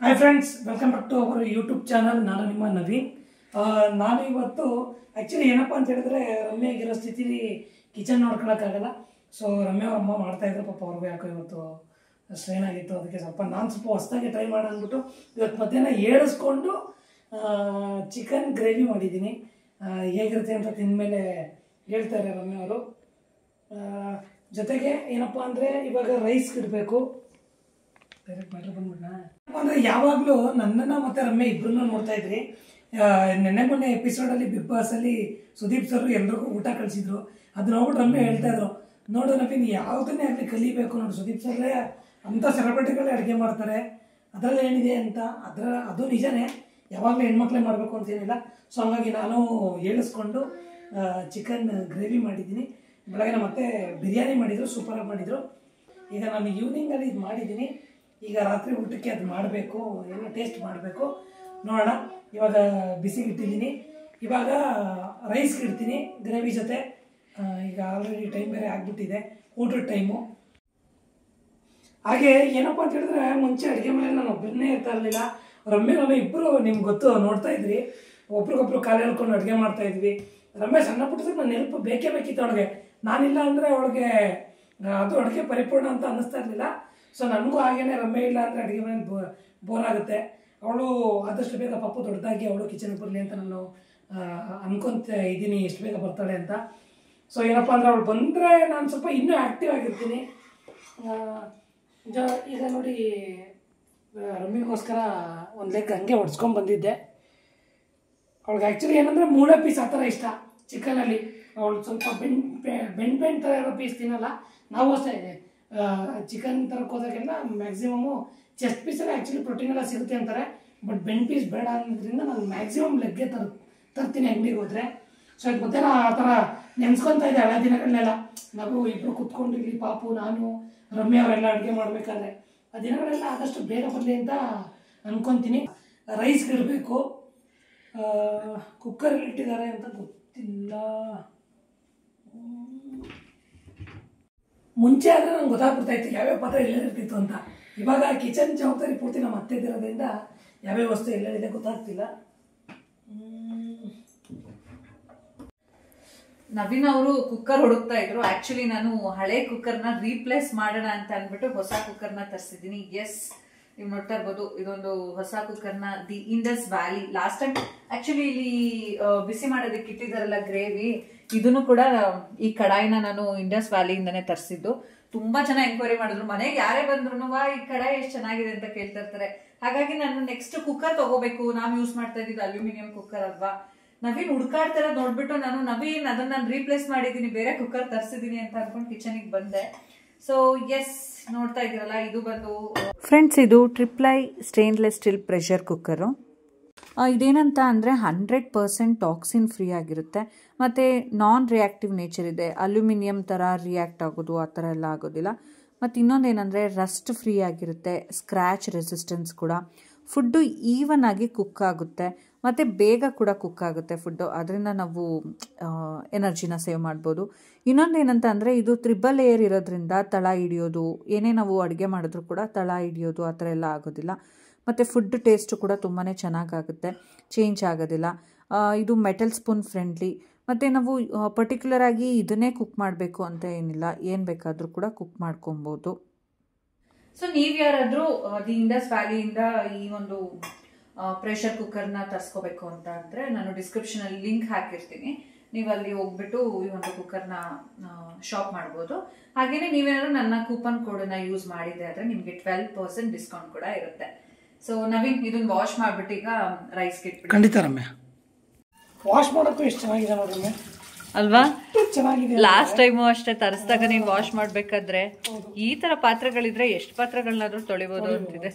Hi friends, welcome back to our YouTube channel. ನಾನು ನಿಮ್ಮ ನವೀನ್. ನಾನು ಇವತ್ತು ಆ್ಯಕ್ಚುಲಿ ಏನಪ್ಪ ಅಂತ ಹೇಳಿದ್ರೆ, ರಮ್ಯ ಆಗಿರೋ ಸ್ಥಿತಿಲಿ ಕಿಚನ್ ನೋಡ್ಕೊಳಕ್ಕಾಗಲ್ಲ. ಸೊ ರಮ್ಯ ಅಮ್ಮ ಮಾಡ್ತಾಯಿದ್ರು, ಪಾಪ ಅವ್ರಿಗೂ ಯಾಕೋ ಇವತ್ತು ಸ್ಟ್ರೈನ್ ಆಗಿತ್ತು. ಅದಕ್ಕೆ ನಾನು ಸ್ವಲ್ಪ ಹೊಸದಾಗಿ ಟ್ರೈ ಮಾಡೋಣ ಅಂದ್ಬಿಟ್ಟು ಇವತ್ತು ಮಧ್ಯಾಹ್ನ ಏಳಿಸ್ಕೊಂಡು ಚಿಕನ್ ಗ್ರೇವಿ ಮಾಡಿದ್ದೀನಿ. ಹೇಗಿರುತ್ತೆ ಅಂತ ತಿಂದಮೇಲೆ ಹೇಳ್ತಾರೆ ರಮ್ಯ ಅವರು. ಜೊತೆಗೆ ಏನಪ್ಪ ಅಂದರೆ ಇವಾಗ ರೈಸ್ ಇಡಬೇಕು. ಡೈರೆಕ್ಟ್ ಮ್ಯಾಟ್ರ್ ಬಂದ್ಬಿಟ್ಟ ಅಂದರೆ ಯಾವಾಗಲೂ ನನ್ನನ್ನು ಮತ್ತು ರಮ್ಯ ಇಬ್ಬರನ್ನೂ ನೋಡ್ತಾ ಇದ್ರಿ. ಮೊನ್ನೆ ಎಪಿಸೋಡಲ್ಲಿ ಬಿಗ್ ಬಾಸಲ್ಲಿ ಸುದೀಪ್ ಸರ್ ಎಲ್ರಿಗೂ ಊಟ ಕಳಿಸಿದ್ರು. ಅದು ನೋಡ್ಬಿಟ್ಟು ರಮ್ಯ ಹೇಳ್ತಾ ಇದ್ರು, ನೋಡು ನವೀನ್ ಯಾವುದನ್ನೇ ಆಗಲಿ ಕಲಿಬೇಕು ನೋಡು, ಸುದೀಪ್ ಸರ್ರೇ ಅಂಥ ಸೆಲೆಬ್ರಿಟಿಗಳೇ ಅಡುಗೆ ಮಾಡ್ತಾರೆ, ಅದರಲ್ಲಿ ಏನಿದೆ ಅಂತ. ಅದು ನಿಜನೇ, ಯಾವಾಗಲೂ ಹೆಣ್ಮಕ್ಳೇ ಮಾಡಬೇಕು ಅಂತೇನಿಲ್ಲ. ಸೊ ಹಂಗಾಗಿ ನಾನು ಹೇಳಿಸ್ಕೊಂಡು ಚಿಕನ್ ಗ್ರೇವಿ ಮಾಡಿದ್ದೀನಿ. ಬೆಳಗ್ಗೆ ಮತ್ತೆ ಬಿರಿಯಾನಿ ಮಾಡಿದರು, ಸೂಪರಾಗಿ ಮಾಡಿದರು. ಈಗ ನಾನು ಈವ್ನಿಂಗಲ್ಲಿ ಇದು ಮಾಡಿದ್ದೀನಿ. ಈಗ ರಾತ್ರಿ ಊಟಕ್ಕೆ ಅದು ಮಾಡಬೇಕು, ಏನೋ ಟೇಸ್ಟ್ ಮಾಡಬೇಕು, ನೋಡೋಣ. ಇವಾಗ ಬಿಸಿಗಿಟ್ಟಿದ್ದೀನಿ. ಇವಾಗ ರೈಸ್ಗೆ ಇಡ್ತೀನಿ ಗ್ರೇವಿ ಜೊತೆ. ಈಗ ಆಲ್ರೆಡಿ ಟೈಮ್ ಬೇರೆ ಆಗಿಬಿಟ್ಟಿದೆ, ಊಟದ ಟೈಮು. ಹಾಗೆ ಏನಪ್ಪ ಅಂತ ಹೇಳಿದ್ರೆ, ಮುಂಚೆ ಅಡುಗೆ ಮನೆ ನಾನು ಒಬ್ಬರನ್ನೇ ಇರ್ತಾ ಇರಲಿಲ್ಲ. ರಮ್ಯ ನಾನು ಇಬ್ಬರು ನಿಮ್ಗೆ ಗೊತ್ತು, ನೋಡ್ತಾ ಇದ್ರಿ, ಒಬ್ರಿಗೊಬ್ರು ಕಾಲು ಹೇಳ್ಕೊಂಡು ಅಡುಗೆ ಮಾಡ್ತಾ ಇದ್ವಿ. ರಮ್ಯ ಸಣ್ಣ ಪುಟ್ಟದಕ್ಕೆ ನಾನು ನೆನಪು ಬೇಕೇ ಬೇಕಿತ್ತು ಅವಳಿಗೆ. ನಾನಿಲ್ಲ ಅಂದರೆ ಅವಳಿಗೆ ಅದು ಅಡುಗೆ ಪರಿಪೂರ್ಣ ಅಂತ ಅನ್ನಿಸ್ತಾ ಇರಲಿಲ್ಲ. ಸೊ ನನಗೂ ಹಾಗೇನೆ, ರಮ್ಯ ಇಲ್ಲ ಅಂದರೆ ಅಡುಗೆ ಮನೇಲಿ ಬೋರ್ ಆಗುತ್ತೆ. ಅವಳು ಆದಷ್ಟು ಬೇಗ ಪಾಪು ದೊಡ್ಡದಾಗಿ ಅವಳು ಕಿಚನ್ಗೆ ಬರಲಿ ಅಂತ ನಾನು ಅನ್ಕೊತ ಇದ್ದೀನಿ, ಎಷ್ಟು ಬೇಗ ಬರ್ತಾಳೆ ಅಂತ. ಸೊ ಏನಪ್ಪ ಅಂದರೆ ಅವಳು ಬಂದರೆ ನಾನು ಸ್ವಲ್ಪ ಇನ್ನೂ ಆ್ಯಕ್ಟಿವ್ ಆಗಿರ್ತೀನಿ. ಈಗ ನೋಡಿ, ರಮ್ಯಗೋಸ್ಕರ ಒಂದು ಲೆಗ್ ಹಂಗೆ ಹೊಡ್ಸ್ಕೊಂಡು ಬಂದಿದ್ದೆ. ಅವಳಿಗೆ ಆ್ಯಕ್ಚುಲಿ ಏನಂದರೆ ಮೂಳೆ ಪೀಸ್ ಆ ಥರ ಇಷ್ಟ ಚಿಕನಲ್ಲಿ. ಅವಳು ಸ್ವಲ್ಪ ಬೆಂಡ್ ಥರ ಇರೋ ಪೀಸ್ ತಿನ್ನಲ್ಲ. ನಾವು ಅಷ್ಟೇ ಚಿಕನ್ ತರಕ್ಕೆ ಹೋದಾಗೆಲ್ಲ ಮ್ಯಾಕ್ಸಿಮಮ್ಮು ಚೆಸ್ಟ್ ಪೀಸಲ್ಲಿ ಆ್ಯಕ್ಚುಲಿ ಪ್ರೋಟೀನ್ ಎಲ್ಲ ಸಿಗುತ್ತೆ ಅಂತಾರೆ. ಬಟ್ ಬೆಂಡ್ ಪೀಸ್ ಬೇಡ ಅನ್ನೋದ್ರಿಂದ ನಾನು ಮ್ಯಾಕ್ಸಿಮಮ್ ಲೆಗ್ಗೆ ತರ್ತೀನಿ ಅಂಗಡಿಗೆ ಹೋದರೆ. ಸೊ ಇದು ಮಧ್ಯಾಹ್ನ ಆ ಥರ ನೆನೆಸ್ಕೊತಾ ಇದೆ ಹಳೆ ದಿನಗಳನ್ನೆಲ್ಲ. ನಾವು ಇಬ್ಬರು ಕುತ್ಕೊಂಡು ಇಲ್ಲಿ ಪಾಪು, ನಾನು, ರಮ್ಯ ಅವರೆಲ್ಲ ಅಡುಗೆ ಮಾಡಬೇಕಾದ್ರೆ ಆ ದಿನಗಳೆಲ್ಲ ಆದಷ್ಟು ಬೇಗ ಬರಲಿ ಅಂತ ಅಂದ್ಕೊತೀನಿ. ರೈಸ್ಗೆ ಇಡಬೇಕು. ಕುಕ್ಕರಲ್ಲಿ ಇಟ್ಟಿದ್ದಾರೆ ಅಂತ ಗೊತ್ತಿಲ್ಲ. ಮುಂಚೆ ಆದರೆ ನಂಗೆ ಗೊತ್ತಾಗ್ಬಿಡ್ತಾಯಿತ್ತು ಯಾವ್ಯಾವ ಪಾತ್ರೆ ಎಲ್ಲೆಲ್ಲಿರ್ತಿತ್ತು ಅಂತ. ಇವಾಗ ಕಿಚನ್ ಜವಾಬ್ದಾರಿ ಪೂರ್ತಿ ನಮ್ಮ ಅತ್ತೆ ಇರೋದ್ರಿಂದ ಯಾವ್ಯಾವ ವಸ್ತು ಎಲ್ಲೆಲ್ಲಿದೆ ಗೊತ್ತಾಗ್ತಿಲ್ಲ. ನವೀನ್ ಅವರು ಕುಕ್ಕರ್ ಹುಡುಕ್ತಾ ಇದ್ರು. ಆಕ್ಚುಲಿ ನಾನು ಹಳೆ ಕುಕ್ಕರ್ನ ರೀಪ್ಲೇಸ್ ಮಾಡೋಣ ಅಂತ ಅಂದ್ಬಿಟ್ಟು ಹೊಸ ಕುಕ್ಕರ್ನ ತರಿಸಿದ್ದೀನಿ. ಎಸ್, ನೀವು ನೋಡ್ತಾ ಇರ್ಬೋದು, ಇದೊಂದು ಹೊಸ ಕುಕ್ಕರ್ನ the Indus valley. Last time actually ಇಲ್ಲಿ ಬಿಸಿ ಮಾಡೋದಕ್ಕೆ ಇಟ್ಟಿದಾರಲ್ಲ ಗ್ರೇವಿ, ಇದನ್ನು ಕೂಡ ಈ ಕಡಾಯಿನ ನಾನು ಇಂಡಸ್ ವ್ಯಾಲಿಯಿಂದಾನೆ ತರಿಸಿದ್ದು. ತುಂಬಾ ಜನ ಎಂಕ್ವೈರಿ ಮಾಡಿದ್ರು, ಮನೆಗೆ ಯಾರೇ ಬಂದ್ರು ಈ ಕಡಾಯಿ ಎಷ್ಟು ಚೆನ್ನಾಗಿದೆ ಅಂತ ಕೇಳ್ತಾ ಇರ್ತಾರೆ. ಹಾಗಾಗಿ ನಾನು ನೆಕ್ಸ್ಟ್ ಕುಕ್ಕರ್ ತಗೋಬೇಕು. ನಾವು ಯೂಸ್ ಮಾಡ್ತಾ ಇದ್ದಿದ್ದು ಅಲ್ಯೂಮಿನಿಯಂ ಕುಕ್ಕರ್ ಅಲ್ವಾ. ನವೀನ್ ಹುಡ್ಕಾಡ್ತಾರ ನೋಡ್ಬಿಟ್ಟು ನಾನು ನವೀನ್ ಅದನ್ನ ನಾನು ರೀಪ್ಲೇಸ್ ಮಾಡಿದೀನಿ, ಬೇರೆ ಕುಕ್ಕರ್ ತರಿಸಿದೀನಿ ಅಂತ ಅನ್ಕೊಂಡು ಕಿಚನ್ಗೆ ಬಂದೆ. ಸೊ ಎಸ್, ನೋಡ್ತಾ ಇದ್ದೀರಲ್ಲ, ಇದು ಬಂದು ಫ್ರೆಂಡ್ಸ್, ಇದು ಟ್ರಿಪ್ಲೈ ಸ್ಟೇನ್ಲೆಸ್ ಸ್ಟೀಲ್ ಪ್ರೆಷರ್ ಕುಕ್ಕರು. ಇದೇನಂತ ಅಂದರೆ 100% ಟಾಕ್ಸಿನ್ ಫ್ರೀ ಆಗಿರುತ್ತೆ ಮತ್ತು ನಾನ್ ರಿಯಾಕ್ಟಿವ್ ನೇಚರ್ ಇದೆ. ಅಲ್ಯೂಮಿನಿಯಂ ಥರ ರಿಯಾಕ್ಟ್ ಆಗೋದು ಆ ಥರ ಎಲ್ಲ ಆಗೋದಿಲ್ಲ. ಮತ್ತು ಇನ್ನೊಂದೇನೆಂದರೆ ರಸ್ಟ್ ಫ್ರೀ ಆಗಿರುತ್ತೆ, ಸ್ಕ್ರ್ಯಾಚ್ ರೆಸಿಸ್ಟೆನ್ಸ್ ಕೂಡ. ಫುಡ್ಡು ಈವನ್ ಆಗಿ ಕುಕ್ ಆಗುತ್ತೆ ಮತ್ತು ಬೇಗ ಕೂಡ ಕುಕ್ ಆಗುತ್ತೆ ಫುಡ್ಡು. ಅದರಿಂದ ನಾವು ಎನರ್ಜಿನ ಸೇವ್ ಮಾಡ್ಬೋದು. ಇನ್ನೊಂದೇನಂತ ಅಂದರೆ ಇದು 3 ಲೇಯರ್ ಇರೋದ್ರಿಂದ ತಳ ಹಿಡಿಯೋದು, ಏನೇ ನಾವು ಅಡುಗೆ ಮಾಡಿದ್ರು ಕೂಡ ತಳ ಹಿಡಿಯೋದು ಆ ಥರ ಎಲ್ಲ ಆಗೋದಿಲ್ಲ. ಮತ್ತು ಫುಡ್ ಟೇಸ್ಟು ಕೂಡ ತುಂಬಾ ಚೆನ್ನಾಗಾಗುತ್ತೆ, ಚೇಂಜ್ ಆಗೋದಿಲ್ಲ. ಇದು ಮೆಟಲ್ ಸ್ಪೂನ್ ಫ್ರೆಂಡ್ಲಿ. ಮತ್ತು ನಾವು ಪರ್ಟಿಕ್ಯುಲರ್ ಆಗಿ ಇದನ್ನೇ ಕುಕ್ ಮಾಡಬೇಕು ಅಂತ ಏನಿಲ್ಲ, ಏನು ಬೇಕಾದರೂ ಕೂಡ ಕುಕ್ ಮಾಡ್ಕೊಬೋದು. ಸೊ ನೀವು ಯಾರಾದರೂ ದಿ ಇಂಡಸ್ ವ್ಯಾಲಿಯಿಂದ ಈ ಒಂದು ಪ್ರೆಷರ್ ಕುಕ್ಕರ್ನ ತರಿಸ್ಕೋಬೇಕು ಅಂತ ಅಂದರೆ ನಾನು ಡಿಸ್ಕ್ರಿಪ್ಷನಲ್ಲಿ ಲಿಂಕ್ ಹಾಕಿರ್ತೀನಿ. ನೀವು ಅಲ್ಲಿ ಹೋಗ್ಬಿಟ್ಟು ಈ ಒಂದು ಕುಕ್ಕರ್ನ ಶಾಪ್ ಮಾಡ್ಬೋದು. ಹಾಗೆಯೇ ನೀವೇನಾದ್ರು ನನ್ನ ಕೂಪನ್ ಕೋಡನ್ನ ಯೂಸ್ ಮಾಡಿದೆ ಆದರೆ ನಿಮಗೆ 12% ಡಿಸ್ಕೌಂಟ್ ಕೂಡ ಇರುತ್ತೆ. ಸೊ ನವೀನ್, ಇದನ್ನ ವಾಶ್ ಮಾಡ್ಬಿಟ್ಟು ಈಗ ರೈಸ್ಗೆ ಇಟ್ಬಿಟ್ಟು. ಖಂಡಿತ ರಮ್ಯ, ವಾಶ್ ಮಾಡೋಕ್ಕೂ ಎಷ್ಟು ಚೆನ್ನಾಗಿದೆ ನೋಡಿ ರಮ್ಯ ಅಲ್ವಾ. ಚೆನ್ನಾಗಿದೆ. ಲಾಸ್ಟ್ ಟೈಮು ಅಷ್ಟೇ ತರಿಸಿದಾಗ ನೀನು ವಾಶ್ ಮಾಡ್ಬೇಕಾದ್ರೆ ಈ ತರ ಪಾತ್ರೆಗಳಿದ್ರೆ ಎಷ್ಟು ಪಾತ್ರೆಗಳನ್ನಾದ್ರೂ ತೊಳಿಬಹುದು ಅಂತಿದೆ.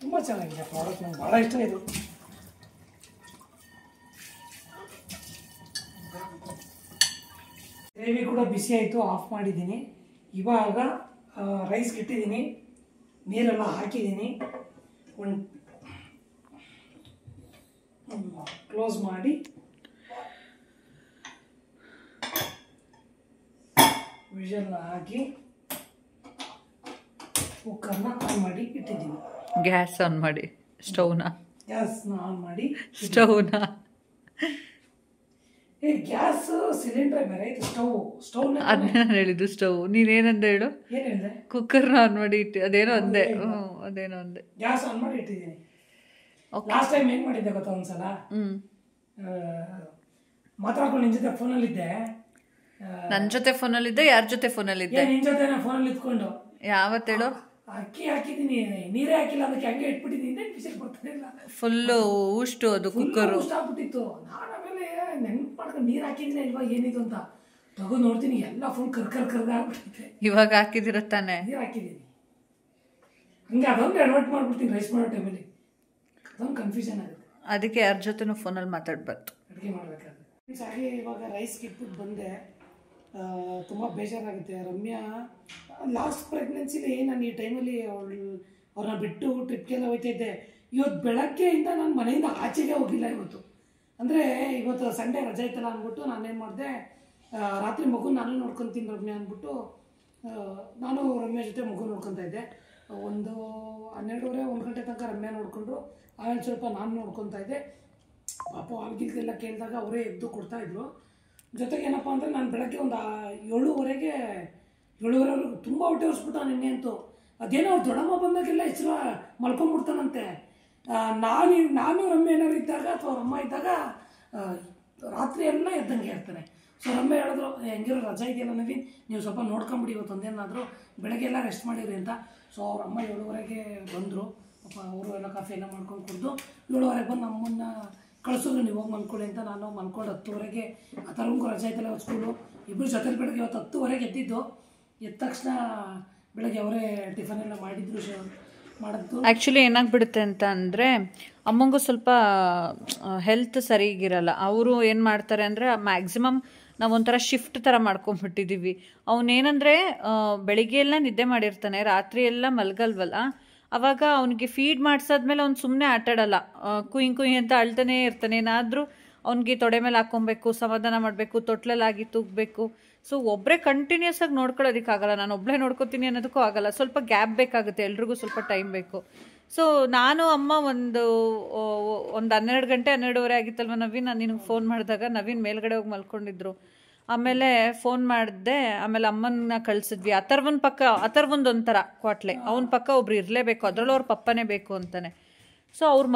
ತುಂಬಾ ಚೆನ್ನಾಗಿದೆ ಪ್ರಾಡಕ್ಟ್, ನಂಗೆ ಬಹಳ ಇಷ್ಟ ಇದು. ಗ್ರೇವಿ ಕೂಡ ಬಿಸಿ ಆಯಿತು, ಆಫ್ ಮಾಡಿದ್ದೀನಿ. ಇವಾಗ ರೈಸ್ಗೆ ಇಟ್ಟಿದ್ದೀನಿ, ನೀರೆಲ್ಲ ಹಾಕಿದ್ದೀನಿ. ಒಂದು ಕ್ಲೋಸ್ ಮಾಡಿ ವಿಷಲ್ನ ಹಾಕಿ ಕುಕ್ಕರ್ನ ಆನ್ ಮಾಡಿ ಇಟ್ಟಿದ್ದೀನಿ. ಗ್ಯಾಸ್ ಆನ್ ಮಾಡಿ, ಸ್ಟವ್ನ ಆನ್ ಮಾಡಿ ಸ್ಟವ್ನ ಗ್ಯಾಸ್ ಸಿಲಿಂಡರ್ ಬೇರೆ ಇದು ಸ್ಟವ್ ಅದನ್ನ ನಾನು ಹೇಳಿದ್ದು ಸ್ಟವ್. ನೀನೇನಂದ ಹೇಳು? ಏನ್ ಹೇಳಿದೆ? ಕುಕ್ಕರ್ನ ಆನ್ ಮಾಡಿ ಇಟ್ಟು ಅದೇನೋ ಅಂದೆ. ಅದೇನೋ ಅಂದೆ. ಗ್ಯಾಸ್ ಆನ್ ಮಾಡಿ ಇಟ್ಟಿದ್ದೀನಿ. ಲಾಸ್ಟ್ ಟೈಮ್ ಏನ್ ಮಾಡಿದ್ದೆ ಗೊತ್ತಾ, ಒಂದ್ಸಲ ಮಾತಾಡ್ಕೊಂಡು ನಿನ್ ಜೊತೆ ಫೋನಲ್ಲಿದ್ದೆ. ನನ್ ಜೊತೆ ಫೋನಲ್ಲಿದ್ದೆ? ಯಾರ ಜೊತೆ ಫೋನಲ್ಲಿದ್ದೆ? ನಿನ್ ಜೊತೆ ಫೋನಲ್ಲಿ ಇದ್ಕೊಂಡು. ಯಾವತ್ತೇಳು? ಅಕ್ಕಿ ಹಾಕಿದೀನಿ, ನೀರೇ ಹಾಕಿಲ್ಲ, ಅದಕ್ಕೆ ಹಂಗೆ ಇಟ್ಬಿಟ್ಟಿದ್ದೀನಿ. ವಿಷಯ ಬರ್ತಾನಿಲ್ಲ, ಫುಲ್ಲು ಊಷ್ಟು ಅದು ಕುಕ್ಕರು ಆಗ್ಬಿಟ್ಟಿತ್ತು. ನಾನು ಆಮೇಲೆ ನೆನ್ಪು ಮಾಡ್ಕೊಂಡು ನೀರ್ ಹಾಕಿದ್ದೀನಿ ಇಲ್ವಾ ಏನಿದು ಅಂತ ತಗೊಂಡ್ ನೋಡ್ತೀನಿ, ಎಲ್ಲ ಫುಲ್ ಕರ್ಗ ಆಗ್ಬಿಟ್ಟಿದೆ. ಇವಾಗ ಹಾಕಿದಿರ ತಾನೆ? ನೀರ್ ಹಾಕಿದ್ದೀನಿ ಹಂಗೆ, ಅದೊಂದು ಅಡ್ವರ್ಟ್ ಮಾಡ್ಬಿಡ್ತೀನಿ ರೈಸ್ ಮಾಡೋ ಟೈಮಲ್ಲಿ. ಅದೊಂದು ಕನ್ಫ್ಯೂಷನ್ ಆಗುತ್ತೆ. ಅದಕ್ಕೆ ಯಾರ ಜೊತೆನೂ ಫೋನಲ್ಲಿ ಮಾತಾಡ್ಬಾರ್ದು, ಅಡುಗೆ ಮಾಡ್ಬೇಕಾದ್ರೆ. ಹಾಗೆ ಇವಾಗ ರೈಸ್ ಇಟ್ಬಿಟ್ಟು ಬಂದೆ. ತುಂಬ ಬೇಜಾರಾಗುತ್ತೆ. ರಮ್ಯಾ ಲಾಸ್ಟ್ ಪ್ರೆಗ್ನೆನ್ಸಿಲಿ ನಾನು ಈ ಟೈಮಲ್ಲಿ ಅವ್ರನ್ನ ಬಿಟ್ಟು ಟ್ರಿಪ್ಗೆಲ್ಲ ಹೋಗ್ತಾಯಿದ್ದೆ. ಇವತ್ತು ಬೆಳಗ್ಗೆಯಿಂದ ನಾನು ಮನೆಯಿಂದ ಆಚೆಗೆ ಹೋಗಿಲ್ಲ ಇವತ್ತು. ಅಂದರೆ ಇವತ್ತು ಸಂಡೇ ರಜೆ ಇತ್ತಲ್ಲ ಅಂದ್ಬಿಟ್ಟು ನಾನೇನು ಮಾಡಿದೆ, ರಾತ್ರಿ ಮಗು ನಾನು ನೋಡ್ಕೊತೀನಿ ರಮ್ಯಾ ಅಂದ್ಬಿಟ್ಟು ನಾನು ರಮ್ಯಾ ಜೊತೆ ಮಗು ನೋಡ್ಕೊತಾ ಇದ್ದೆ. ಒಂದು 12:30 1 ಗಂಟೆ ತನಕ ರಮ್ಯಾ ನೋಡಿಕೊಂಡ್ರು. ಆಮೇಲೆ ಸ್ವಲ್ಪ ನಾನು ನೋಡ್ಕೊತಾ ಇದ್ದೆ. ಪಾಪ ಹಾಲ್ಗಿಲ್ಗೆಲ್ಲ ಕೇಳಿದಾಗ ಅವರೇ ಎದ್ದು ಕೊಡ್ತಾಯಿದ್ರು. ಜೊತೆಗೆ ಏನಪ್ಪ ಅಂದರೆ ನಾನು ಬೆಳಗ್ಗೆ ಒಂದು 7:30 ತುಂಬ ಹೊಟ್ಟೆ ಹೊರಿಸ್ಬಿಟ್ಟು ನಿನ್ನೆ ಅಂತೂ. ಅದೇನೋ ಅವ್ರು ದೊಡ್ಡಮ್ಮ ಬಂದಾಗೆಲ್ಲ ಹೆಸರು ಮಲ್ಕೊಂಡ್ಬಿಡ್ತಾನಂತೆ. ನಾನು ರಮ್ಯ ಏನಾದ್ರು ಇದ್ದಾಗ ಅಥವಾ ಅವ್ರ ಅಮ್ಮ ಇದ್ದಾಗ ರಾತ್ರಿ ಎಲ್ಲ ಎದ್ದಂಗೆ ಇರ್ತಾನೆ. ಸೊ ರಮ್ಯ ಹೇಳಿದ್ರು, ಹೆಂಗಿರೋ ರಜಾ ಇದೆಯಲ್ಲ ನವೀನ್, ನೀವು ಸ್ವಲ್ಪ ನೋಡ್ಕೊಂಬಿಡಿ ಇವತ್ತು ಒಂದೇನಾದರೂ, ಬೆಳಗ್ಗೆ ಎಲ್ಲ ರೆಸ್ಟ್ ಮಾಡಿರಿ ಅಂತ. ಸೊ ಅವ್ರ ಅಮ್ಮ 7:30 ಬಂದರು. ಪಾಪ ಅವರು ಎಲ್ಲ ಕಾಫಿ ಎಲ್ಲ ಮಾಡ್ಕೊಂಡು ಕುಡಿದು 7:30 ಬಂದು ನಮ್ಮನ್ನು ಕಳಿಸಿದ್ರು, ನೀವು ಹೋಗಿ ಮಲ್ಕೊಳ್ಳಿ ಅಂತ. ನಾನು ಮಲ್ಕೊಂಡು 10:00 ಆ ಥರಗೂ ರಜೆ ಆಯ್ತಲ್ಲ ಸ್ಕೂಲು. ಇಬ್ಬರು ಜೊತೆಲಿ ಬೆಳಗ್ಗೆ ಇವತ್ತು 10:00 ಎದ್ದಿದ್ದು. ಎದ್ದ ತಕ್ಷಣ ಬೆಳಗ್ಗೆ ಅವರೇ ಟಿಫನ್ ಎಲ್ಲ ಮಾಡಿದ್ರು ಮಾಡಿದ್ದು. ಆ್ಯಕ್ಚುಲಿ ಏನಾಗ್ಬಿಡುತ್ತೆ ಅಂತ ಅಂದರೆ, ಅಮ್ಮಂಗೂ ಸ್ವಲ್ಪ ಹೆಲ್ತ್ ಸರಿಗಿರಲ್ಲ. ಅವರು ಏನು ಮಾಡ್ತಾರೆ ಅಂದರೆ, ಮ್ಯಾಕ್ಸಿಮಮ್ ನಾವು ಒಂಥರ ಶಿಫ್ಟ್ ಥರ ಮಾಡ್ಕೊಂಬಿಟ್ಟಿದ್ದೀವಿ. ಅವನೇನಂದರೆ ಬೆಳಿಗ್ಗೆ ಎಲ್ಲ ನಿದ್ದೆ ಮಾಡಿರ್ತಾನೆ, ರಾತ್ರಿ ಎಲ್ಲ ಮಲ್ಗಲ್ವಲ್ಲ. ಅವಾಗ ಅವನಿಗೆ ಫೀಡ್ ಮಾಡಿಸಾದ್ಮೇಲೆ ಅವ್ನು ಸುಮ್ಮನೆ ಆಟಾಡಲ್ಲ, ಕುಯ್ ಅಂತ ಅಳ್ತಾನೇ ಇರ್ತಾನೆ. ಏನಾದರೂ ಅವ್ನಿಗೆ ತೊಡೆ ಮೇಲೆ ಹಾಕ್ಕೊಬೇಕು, ಸಮಾಧಾನ ಮಾಡಬೇಕು, ತೊಟ್ಲಲ್ಲಾಗಿ ತೂಗಬೇಕು. ಸೊ ಒಬ್ಬರೇ ಕಂಟಿನ್ಯೂಸ್ ಆಗಿ ನೋಡ್ಕೊಳ್ಳೋದಕ್ಕಾಗಲ್ಲ. ನಾನು ಒಬ್ಬಳೇ ನೋಡ್ಕೊತೀನಿ ಅನ್ನೋದಕ್ಕೂ ಆಗಲ್ಲ, ಸ್ವಲ್ಪ ಗ್ಯಾಪ್ ಬೇಕಾಗುತ್ತೆ, ಎಲ್ರಿಗೂ ಸ್ವಲ್ಪ ಟೈಮ್ ಬೇಕು. ಸೊ ನಾನು ಅಮ್ಮ ಒಂದು 12 ಗಂಟೆ 12:30 ಆಗಿತ್ತಲ್ವ ನವೀನ್, ನಾನು ನಿನಗೆ ಫೋನ್ ಮಾಡಿದಾಗ ನವೀನ್ ಮೇಲ್ಗಡೆ ಹೋಗಿ ಮಲ್ಕೊಂಡಿದ್ರು. ಆಮೇಲೆ ಫೋನ್ ಮಾಡಿದೆ. ಆಮೇಲೆ ಅಮ್ಮನ ಕಳಿಸಿದ್ವಿ. ಅಥರ್ವಂದು ಒಂಥರ ಕ್ವಾಟ್ಲೆ, ಅವನ ಪಕ್ಕ ಒಬ್ರು ಇರಲೇಬೇಕು, ಅದರಲ್ಲೂ ಅವ್ರ ಪಪ್ಪನೇ ಬೇಕು ಅಂತಾನೆ. ಸೊ ಅವ್ರು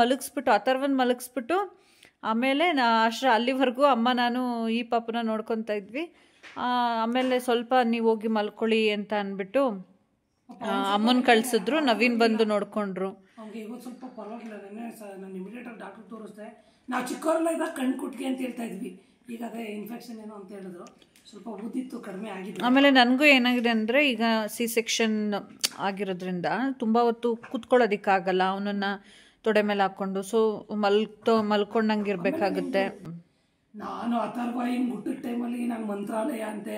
ಅಥರ್ವನ್ ಮಲಗಿಸ್ಬಿಟ್ಟು ಆಮೇಲೆ ಅಲ್ಲಿವರೆಗೂ ಅಮ್ಮ ನಾನು ಈ ಪಾಪನ ನೋಡ್ಕೊತಾ ಇದ್ವಿ. ಆಮೇಲೆ ಸ್ವಲ್ಪ ನೀವು ಹೋಗಿ ಮಲ್ಕೊಳ್ಳಿ ಅಂತ ಅಂದ್ಬಿಟ್ಟು ಅಮ್ಮನ ಕಳಿಸಿದ್ರು. ನವೀನ್ ಬಂದು ನೋಡ್ಕೊಂಡ್ರು. ಅವ್ನಿಗೆ ಇವತ್ತು ಸ್ವಲ್ಪ ಪರವಾಗಿಲ್ಲ. ನಾನು ಇಮಿಡಿಯೇಟಾಗಿ ಡಾಕ್ಟರ್ ತೋರಿಸ್ದೆ. ನಾವು ಚಿಕ್ಕವರೆಲ್ಲ ಇದ್ದಾಗ ಕಣ್ಣು ಕುಟ್ಟಿಗೆ ಅಂತ ಹೇಳ್ತಾ ಇದ್ವಿ. ಈಗ ಅದೇ ಇನ್ಫೆಕ್ಷನ್ ಏನೋ ಅಂತ ಹೇಳಿದ್ರು, ಸ್ವಲ್ಪ ಊದಿತ್ತು, ಕಡಿಮೆ ಆಗಿದೆ. ಆಮೇಲೆ ನನಗೂ ಏನಾಗಿದೆ ಅಂದರೆ, ಈಗ C-section ಆಗಿರೋದ್ರಿಂದ ತುಂಬ ಹೊತ್ತು ಕೂತ್ಕೊಳ್ಳೋದಕ್ಕಾಗಲ್ಲ, ಅವನನ್ನು ತೊಡೆ ಮೇಲೆ ಹಾಕ್ಕೊಂಡು. ಸೊ ಮಲ್ಕೊಂಡಂಗೆ ಇರಬೇಕಾಗುತ್ತೆ. ನಾನು ಅಥರ್ವ ಹಿಂಗೆ ಹುಟ್ಟಿದ ಟೈಮಲ್ಲಿ ನಾನು ಮಂತ್ರಾಲಯ ಅಂತೆ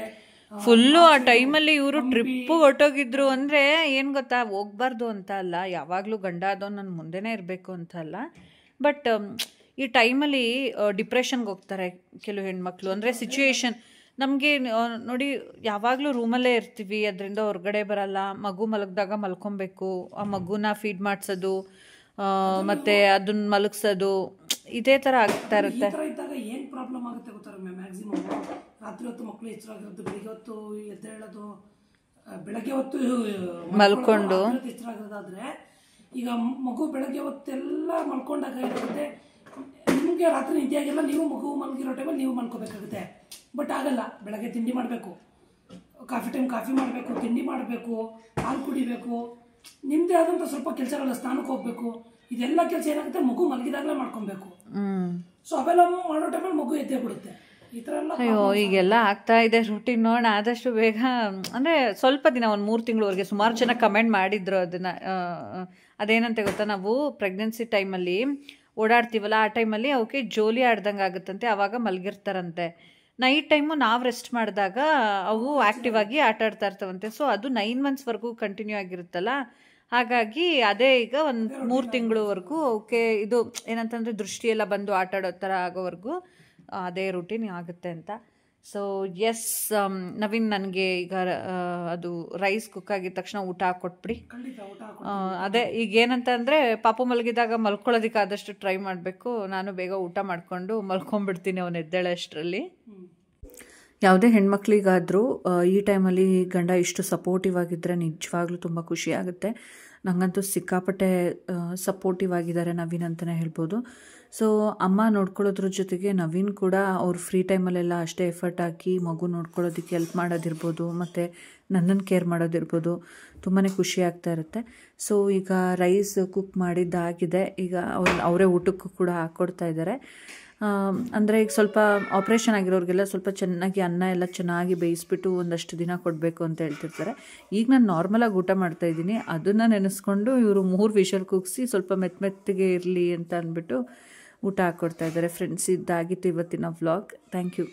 ಫುಲ್ಲು ಆ ಟೈಮಲ್ಲಿ ಇವರು ಟ್ರಿಪ್ಪು ಹೊಟ್ಟೋಗಿದ್ರು. ಅಂದರೆ ಏನು ಗೊತ್ತಾ, ಹೋಗ್ಬಾರ್ದು ಅಂತ ಅಲ್ಲ, ಯಾವಾಗಲೂ ಗಂಡ ಆದವ್ನು ನನ್ನ ಮುಂದೆನೇ ಇರಬೇಕು ಅಂತ ಅಲ್ಲ. ಬಟ್ ಈ ಟೈಮಲ್ಲಿ ಡಿಪ್ರೆಷನ್ಗೆ ಹೋಗ್ತಾರೆ ಕೆಲವು ಹೆಣ್ಮಕ್ಳು. ಅಂದರೆ ಸಿಚುವೇಶನ್ ನಮಗೆ ನೋಡಿ, ಯಾವಾಗಲೂ ರೂಮಲ್ಲೇ ಇರ್ತೀವಿ, ಅದರಿಂದ ಹೊರಗಡೆ ಬರಲ್ಲ. ಮಗು ಮಲಗಿದಾಗ ಮಲ್ಕೊಬೇಕು, ಆ ಮಗುನ ಫೀಡ್ ಮಾಡಿಸೋದು ಮತ್ತು ಅದನ್ನ ಮಲಗಿಸೋದು, ಇದೇ ಥರ ಆಗ್ತಾ ಇರುತ್ತೆ. ಇದ್ದಾಗ ಏನು ಪ್ರಾಬ್ಲಮ್ ಆಗುತ್ತೆ ಗೊತ್ತಾರೆ, ಮ್ಯಾಕ್ಸಿಮಮ್ ರಾತ್ರಿ ಹೊತ್ತು ಮಕ್ಕಳು ಎಚ್ಚರಾಗಿರೋದು, ಬೆಳಿಗ್ಗೆ ಹೊತ್ತು ಎದ್ದೇಳೋದು, ಬೆಳಗ್ಗೆ ಹೊತ್ತು ಮಲ್ಕೊಂಡು ಎಚ್ಚರಾಗಿರೋದಾದ್ರೆ, ಈಗ ಮಗು ಬೆಳಗ್ಗೆ ಹೊತ್ತೆಲ್ಲ ಮಲ್ಕೊಂಡಾಗ ಏನಾಗುತ್ತೆ, ನಿಮಗೆ ರಾತ್ರಿ ನಿದ್ದೆ ಆಗಿಲ್ಲ, ನೀವು ಮಗು ಮಲಗಿರೋ ಟೈಮಲ್ಲಿ ನೀವು ಮಲ್ಕೋಬೇಕಾಗುತ್ತೆ. ಬಟ್ ಆಗಲ್ಲ, ಬೆಳಗ್ಗೆ ತಿಂಡಿ ಮಾಡಬೇಕು, ಕಾಫಿ ಮಾಡಬೇಕು, ತಿಂಡಿ ಮಾಡಬೇಕು, ಹಾಲು ಕುಡಿಬೇಕು, ನಿಮ್ಮದೇ ಆದಂಥ ಸ್ವಲ್ಪ ಕೆಲಸಗಳ, ಸ್ನಾನಕ್ಕೆ ಹೋಗ್ಬೇಕು. ಇದೆಲ್ಲ ಕೆಲಸ ಏನಾಗುತ್ತೆ, ಮಗು ಮಲಗಿದಾಗಲೇ ಮಾಡ್ಕೊಬೇಕು. ಸೊ ಅವೆಲ್ಲ ಮಾಡೋ ಟೈಮಲ್ಲಿ ಮಗು ಎದ್ದೇ ಬಿಡುತ್ತೆ. ಈ ಥರ ಎಲ್ಲ ಅಯ್ಯೋ ಈಗೆಲ್ಲ ಆಗ್ತಾ ಇದೆ ರೂಟೀನ್. ನೋಡೋಣ ಆದಷ್ಟು ಬೇಗ, ಅಂದರೆ ಸ್ವಲ್ಪ ದಿನ, ಒಂದು 3 ತಿಂಗಳವರೆಗೆ. ಸುಮಾರು ಜನ ಕಮೆಂಟ್ ಮಾಡಿದ್ರು ಅದನ್ನು. ಅದೇನಂತೆ ಗೊತ್ತಾ, ನಾವು ಪ್ರೆಗ್ನೆನ್ಸಿ ಟೈಮಲ್ಲಿ ಓಡಾಡ್ತೀವಲ್ಲ, ಆ ಟೈಮಲ್ಲಿ ಅವಕ್ಕೆ ಜೋಲಿ ಆಡ್ದಂಗೆ ಆಗುತ್ತಂತೆ, ಆವಾಗ ಮಲಗಿರ್ತಾರಂತೆ. ನೈಟ್ ಟೈಮು ನಾವು ರೆಸ್ಟ್ ಮಾಡಿದಾಗ ಅವು ಆ್ಯಕ್ಟಿವ್ ಆಗಿ ಆಟ ಆಡ್ತಾ ಇರ್ತಾವಂತೆ. ಸೊ ಅದು 9 ಮಂತ್ಸ್ವರೆಗೂ ಕಂಟಿನ್ಯೂ ಆಗಿರುತ್ತಲ್ಲ, ಹಾಗಾಗಿ ಅದೇ ಈಗ ಒಂದು 3 ತಿಂಗಳವರೆಗೂ ಅವಕ್ಕೆ ಇದು ಏನಂತಂದರೆ ದೃಷ್ಟಿಯೆಲ್ಲ ಬಂದು ಆಟ ಆಡೋ ಥರ ಆಗೋವರೆಗೂ ಅದೇ ರೂಟೀನ್ ಆಗುತ್ತೆ ಅಂತ. ಸೊ ಎಸ್ ನವೀನ್, ನನಗೆ ಈಗ ಅದು ರೈಸ್ ಕುಕ್ ಆಗಿದ ತಕ್ಷಣ ಊಟ ಹಾಕ್ಕೊಟ್ಬಿಡಿ. ಖಂಡಿತ ಊಟ ಅದೇ ಈಗ ಏನಂತ ಅಂದರೆ ಪಾಪು ಮಲಗಿದಾಗ ಮಲ್ಕೊಳ್ಳೋದಕ್ಕೆ ಆದಷ್ಟು ಟ್ರೈ ಮಾಡಬೇಕು. ನಾನು ಬೇಗ ಊಟ ಮಾಡಿಕೊಂಡು ಮಲ್ಕೊಂಡ್ಬಿಡ್ತೀನಿ ಅವನು ಎದ್ದೇಳೋ ಅಷ್ಟರಲ್ಲಿ. ಯಾವುದೇ ಹೆಣ್ಮಕ್ಳಿಗಾದರೂ ಈ ಟೈಮಲ್ಲಿ ಗಂಡ ಇಷ್ಟು ಸಪೋರ್ಟಿವ್ ಆಗಿದ್ದರೆ ನಿಜವಾಗ್ಲೂ ತುಂಬ ಖುಷಿ ಆಗುತ್ತೆ. ನನಗಂತೂ ಸಿಕ್ಕಾಪಟ್ಟೆ ಸಪೋರ್ಟಿವ್ ಆಗಿದ್ದಾರೆ ನವೀನ್ ಅಂತಲೇ ಹೇಳ್ಬೋದು. ಸೊ ಅಮ್ಮ ನೋಡ್ಕೊಳ್ಳೋದ್ರ ಜೊತೆಗೆ ನವೀನ್ ಕೂಡ ಅವ್ರ ಫ್ರೀ ಟೈಮಲ್ಲೆಲ್ಲ ಅಷ್ಟೇ ಎಫರ್ಟ್ ಹಾಕಿ ಮಗು ನೋಡ್ಕೊಳ್ಳೋದಕ್ಕೆ ಹೆಲ್ಪ್ ಮಾಡೋದಿರ್ಬೋದು, ಮತ್ತು ನನ್ನನ್ನು ಕೇರ್ ಮಾಡೋದಿರ್ಬೋದು, ತುಂಬಾ ಖುಷಿ ಆಗ್ತಾ ಇರುತ್ತೆ. ಸೊ ಈಗ ರೈಸ್ ಕುಕ್ ಮಾಡಿದ್ದಾಗಿದೆ, ಈಗ ಅವರೇ ಊಟಕ್ಕೂ ಕೂಡ ಹಾಕ್ಕೊಡ್ತಾ ಇದ್ದಾರೆ. ಅಂದರೆ ಈಗ ಸ್ವಲ್ಪ ಆಪ್ರೇಷನ್ ಆಗಿರೋರಿಗೆಲ್ಲ ಸ್ವಲ್ಪ ಚೆನ್ನಾಗಿ ಅನ್ನ ಎಲ್ಲ ಚೆನ್ನಾಗಿ ಬೇಯಿಸ್ಬಿಟ್ಟು ಒಂದಷ್ಟು ದಿನ ಕೊಡಬೇಕು ಅಂತ ಹೇಳ್ತಿರ್ತಾರೆ. ಈಗ ನಾನು ನಾರ್ಮಲಾಗಿ ಊಟ ಮಾಡ್ತಾಯಿದ್ದೀನಿ, ಅದನ್ನು ನೆನೆಸ್ಕೊಂಡು ಇವರು 3 ವಿಷಲ್ ಕುಗ್ಸಿ ಸ್ವಲ್ಪ ಮೆತ್ತಗೆ ಇರಲಿ ಅಂತ ಅಂದ್ಬಿಟ್ಟು ಊಟ ಹಾಕ್ಕೊಡ್ತಾ ಇದ್ದಾರೆ. ಫ್ರೆಂಡ್ಸ್, ಇದಾಗಿತ್ತು ಇವತ್ತಿನ ವ್ಲಾಗ್. Thank you.